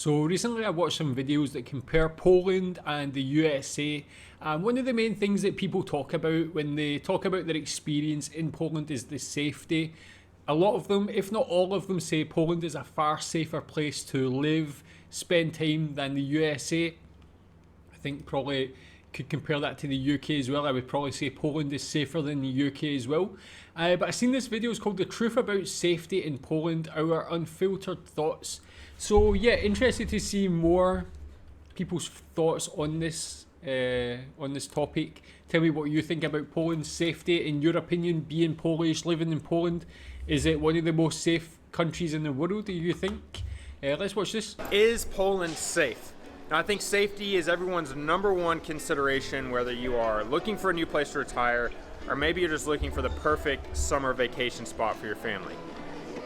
So recently I watched some videos that compare Poland and the USA, and one of the main things that people talk about when they talk about their experience in Poland is the safety. A lot of them, if not all of them, say Poland is a far safer place to live, spend time than the USA. I think probably could compare that to the UK as well. I would probably say Poland is safer than the UK as well. But I've seen this video, it's called The Truth About Safety in Poland, Our Unfiltered Thoughts. So yeah, interested to see more people's thoughts on this topic. Tell me what you think about Poland's safety. In your opinion, being Polish, living in Poland, is it one of the most safe countries in the world, do you think? Let's watch this. Is Poland safe? Now, I think safety is everyone's number one consideration, whether you are looking for a new place to retire or maybe you're just looking for the perfect summer vacation spot for your family.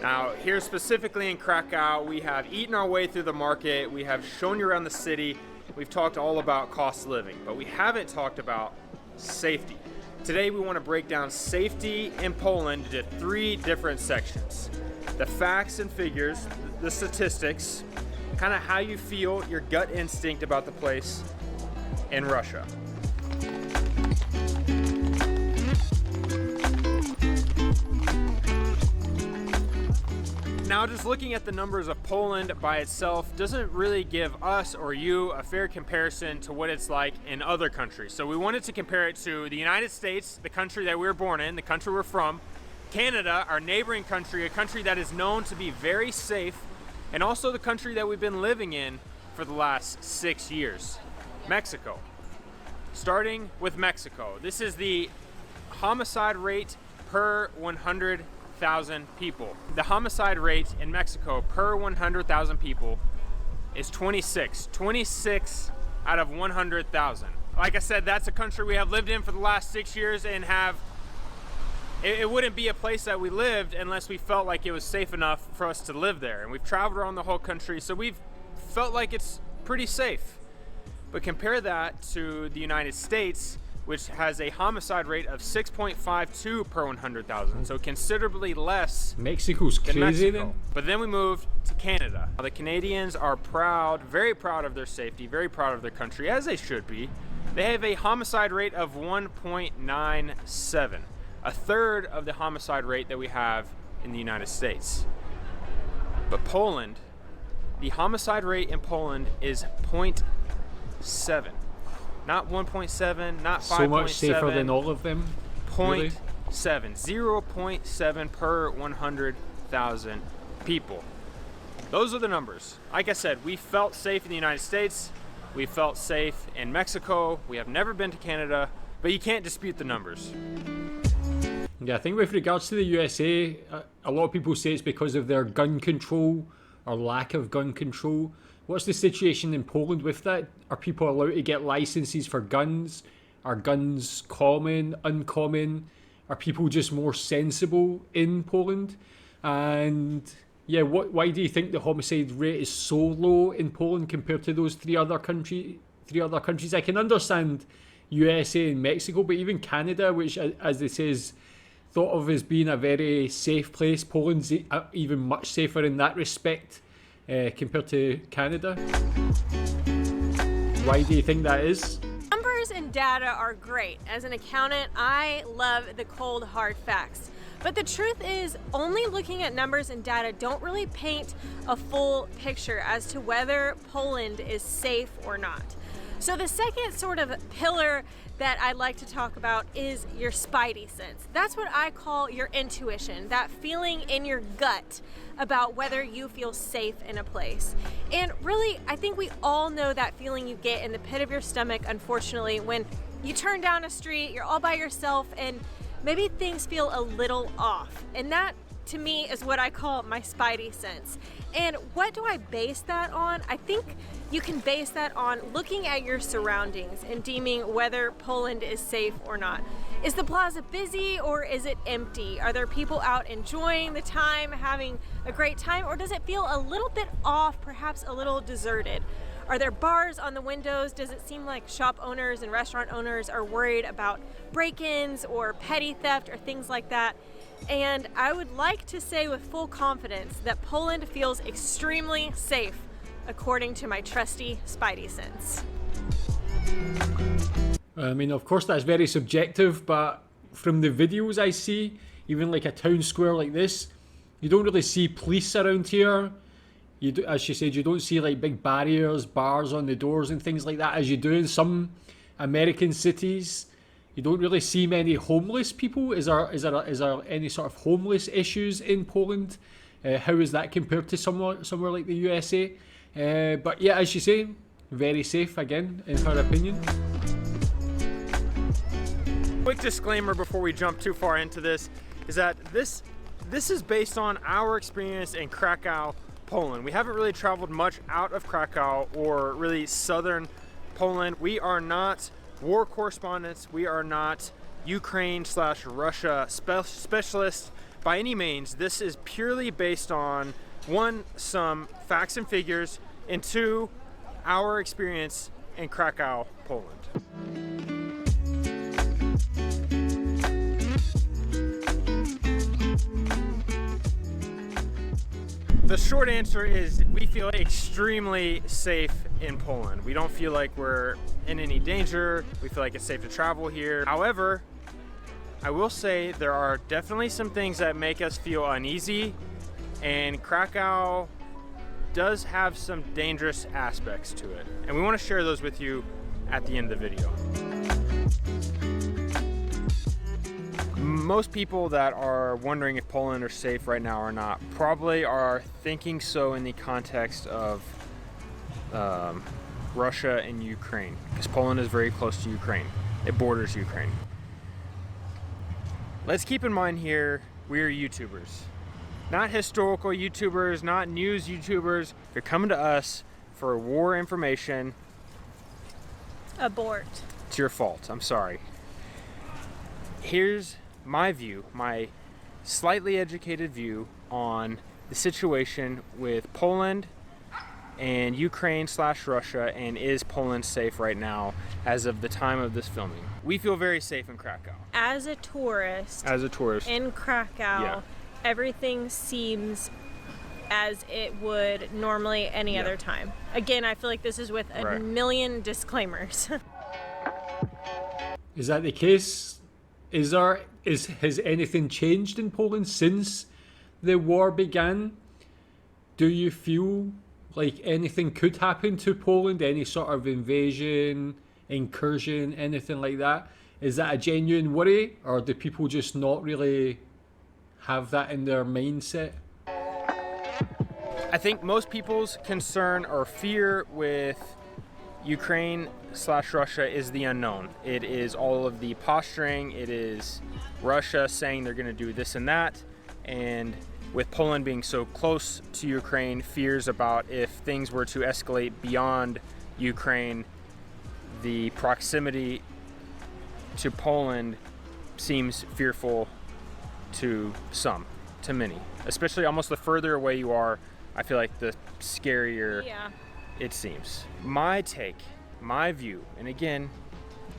Now, here specifically in Krakow, we have eaten our way through the market, we have shown you around the city, we've talked all about cost of living, but we haven't talked about safety. Today we want to break down safety in Poland into three different sections. The facts and figures, the statistics, kind of how you feel, your gut instinct about the place, in Russia. Now, just looking at the numbers of Poland by itself doesn't really give us or you a fair comparison to what it's like in other countries. So we wanted to compare it to the United States, the country that we were born in, the country we're from, Canada, our neighboring country, a country that is known to be very safe, and also the country that we've been living in for the last 6 years, Mexico. Starting with Mexico, this is the homicide rate per 100,000 people. The homicide rate in Mexico per 100,000 people is 26. 26 out of 100,000. Like I said, that's a country we have lived in for the last 6 years and it wouldn't be a place that we lived unless we felt like it was safe enough for us to live there. And we've traveled around the whole country, so we've felt like it's pretty safe. But compare that to the United States, which has a homicide rate of 6.52 per 100,000, so considerably less. Mexico's than crazy Mexico. then. But then we moved to Canada. Now, the Canadians are proud, very proud of their safety, very proud of their country, as they should be. They have a homicide rate of 1.97, a third of the homicide rate that we have in the United States. But Poland, the homicide rate in Poland is 0.7. Not 1.7, not 5.7. So much safer than all of them. 0.7, 0.7 per 100,000 people. Those are the numbers. Like I said, we felt safe in the United States. We felt safe in Mexico. We have never been to Canada, but you can't dispute the numbers. Yeah, I think with regards to the USA, a lot of people say it's because of their gun control or lack of gun control. What's the situation in Poland with that? Are people allowed to get licenses for guns? Are guns common, uncommon? Are people just more sensible in Poland? And yeah, why do you think the homicide rate is so low in Poland compared to those three other countries? I can understand USA and Mexico, but even Canada, which, as it says, thought of as being a very safe place, Poland's even much safer in that respect. Compared to Canada. Why do you think that is? Numbers and data are great. As an accountant, I love the cold, hard facts. But the truth is, only looking at numbers and data don't really paint a full picture as to whether Poland is safe or not. So the second sort of pillar that I'd like to talk about is your spidey sense. That's what I call your intuition, that feeling in your gut about whether you feel safe in a place. And really, I think we all know that feeling you get in the pit of your stomach, unfortunately, when you turn down a street, you're all by yourself, and maybe things feel a little off. And that, to me, is what I call my spidey sense. And what do I base that on? I think you can base that on looking at your surroundings and deeming whether Poland is safe or not. Is the plaza busy or is it empty? Are there people out enjoying the time, having a great time, or does it feel a little bit off, perhaps a little deserted? Are there bars on the windows? Does it seem like shop owners and restaurant owners are worried about break-ins or petty theft or things like that? And I would like to say with full confidence that Poland feels extremely safe according to my trusty Spidey sense. I mean, of course, that's very subjective, but from the videos I see, even like a town square like this, you don't really see police around here. You do, as she said, you don't see like big barriers, bars on the doors and things like that as you do in some American cities. You don't really see many homeless people. Is there any sort of homeless issues in Poland? How is that compared to somewhere like the USA? But yeah, as you say, very safe again, in her opinion. Quick disclaimer before we jump too far into this is that this is based on our experience in Krakow, Poland. We haven't really traveled much out of Krakow or really southern Poland. We are not war correspondents. We are not Ukraine/Russia specialists by any means. This is purely based on, one, some facts and figures, and two, our experience in Krakow, Poland. The short answer is we feel extremely safe in Poland. We don't feel like we're in any danger. We feel like it's safe to travel here. However, I will say there are definitely some things that make us feel uneasy, and Krakow does have some dangerous aspects to it. And we want to share those with you at the end of the video. Most people that are wondering if Poland are safe right now or not probably are thinking so in the context of Russia and Ukraine, because Poland is very close to Ukraine. It borders Ukraine. Let's keep in mind here, we're YouTubers. Not historical YouTubers, not news YouTubers. If you're coming to us for war information, Abort. it's your fault. I'm sorry. Here's my view, my slightly educated view on the situation with Poland and Ukraine/Russia, and is Poland safe right now as of the time of this filming. We feel very safe in Krakow. As a tourist in Krakow, Yeah. everything seems as it would normally any other time. Again, I feel like this is with a million disclaimers. Is that the case? Has anything changed in Poland since the war began? Do you feel like anything could happen to Poland? Any sort of invasion, incursion, anything like that? Is that a genuine worry, or do people just not really have that in their mindset? I think most people's concern or fear with Ukraine/Russia is the unknown. It is all of the posturing. It is Russia saying they're going to do this and that. And with Poland being so close to Ukraine, fears about if things were to escalate beyond Ukraine, the proximity to Poland seems fearful to some, to many. Especially almost the further away you are, I feel like the scarier it seems. My take, my view, and again,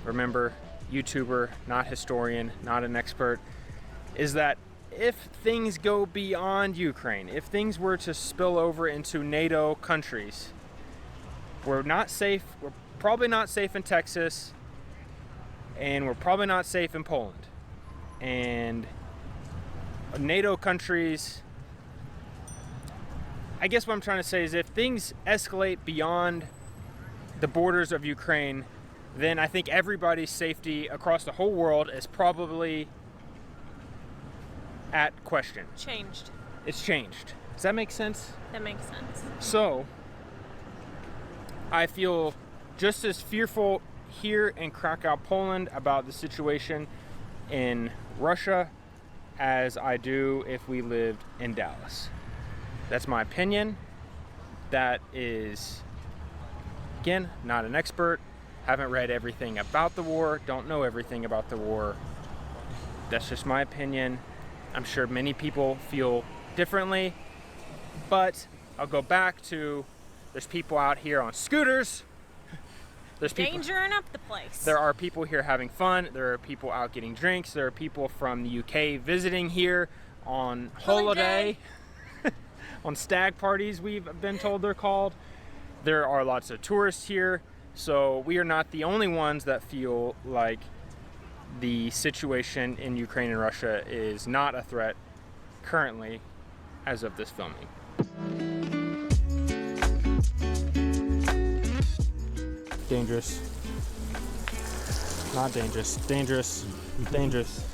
remember, YouTuber, not historian, not an expert, is that if things go beyond Ukraine, if things were to spill over into NATO countries, we're not safe. We're probably not safe in Texas, and we're probably not safe in Poland. And NATO countries, I guess what I'm trying to say is if things escalate beyond the borders of Ukraine, then I think everybody's safety across the whole world is probably at question. Changed. It's changed. Does that make sense? That makes sense. So, I feel just as fearful here in Krakow, Poland about the situation in Russia as I do if we lived in Dallas. That's my opinion. That is, again, not an expert. Haven't read everything about the war. Don't know everything about the war. That's just my opinion. I'm sure many people feel differently. But I'll go back to, there's people out here on scooters. There's people Dangering up the place. There are people here having fun. There are people out getting drinks. There are people from the UK visiting here on holiday. On stag parties, we've been told they're called. There are lots of tourists here, so we are not the only ones that feel like the situation in Ukraine and Russia is not a threat currently as of this filming. Dangerous. Not dangerous. Dangerous. Dangerous.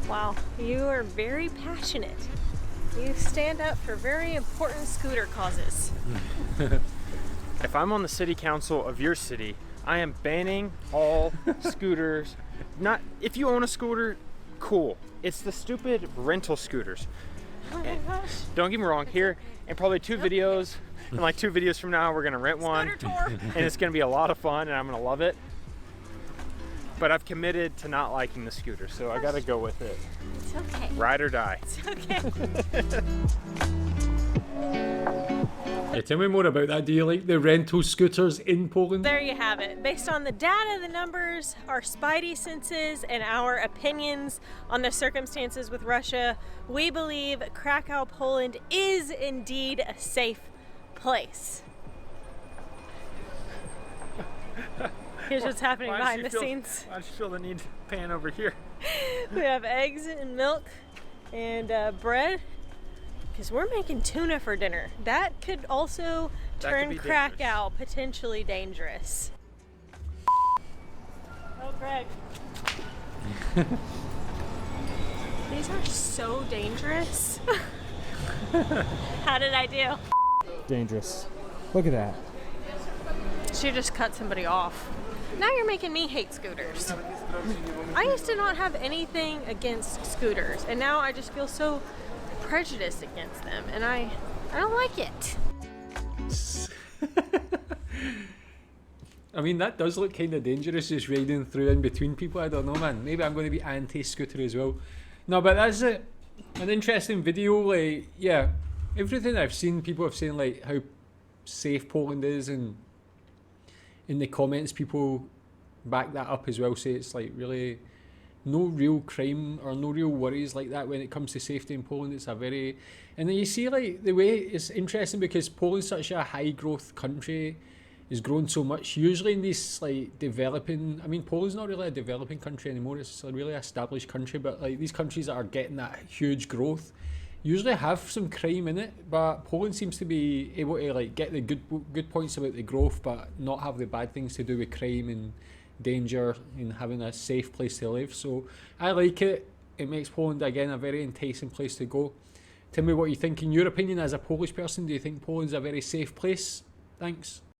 Wow, you are very passionate. You stand up for very important scooter causes. If I'm on the city council of your city, I am banning all scooters. Not if you own a scooter, cool. It's the stupid rental scooters. Oh my gosh. Don't get me wrong, here in probably 2 videos, and like 2 videos from now, we're gonna rent one, Scooter tour. and it's gonna be a lot of fun, and I'm gonna love it. But I've committed to not liking the scooter, so I gotta go with it. It's okay. Ride or die. It's okay. Yeah, tell me more about that. Do you like the rental scooters in Poland? There you have it. Based on the data, the numbers, our spidey senses, and our opinions on the circumstances with Russia, we believe Krakow, Poland is indeed a safe place. Here's what's happening behind the scenes. I just feel the need to pan over here. We have eggs and milk and bread because we're making tuna for dinner. That could also That turn could be Krakow potentially dangerous. Oh, Greg. These are so dangerous. How did I do? Dangerous. Look at that. She just cut somebody off. Now you're making me hate scooters. I used to not have anything against scooters, and now I just feel so prejudiced against them, and I don't like it. I mean, that does look kind of dangerous, just riding through in between people. I don't know, man. Maybe I'm going to be anti-scooter as well. No, but that's it. An interesting video. Like, yeah, everything I've seen, people have saying like how safe Poland is, and in the comments, people back that up as well. Say it's like really no real crime or no real worries like that when it comes to safety in Poland. It's a very, and then you see like the way it's interesting because Poland's such a high growth country, is grown so much. Usually in these like developing, I mean Poland's not really a developing country anymore. It's a really established country, but like these countries that are getting that huge growth usually have some crime in it, but Poland seems to be able to like get the good points about the growth, but not have the bad things to do with crime and danger and having a safe place to live. So I like it. It makes Poland again a very enticing place to go. Tell me what you think in your opinion as a Polish person. Do you think Poland's a very safe place? Thanks.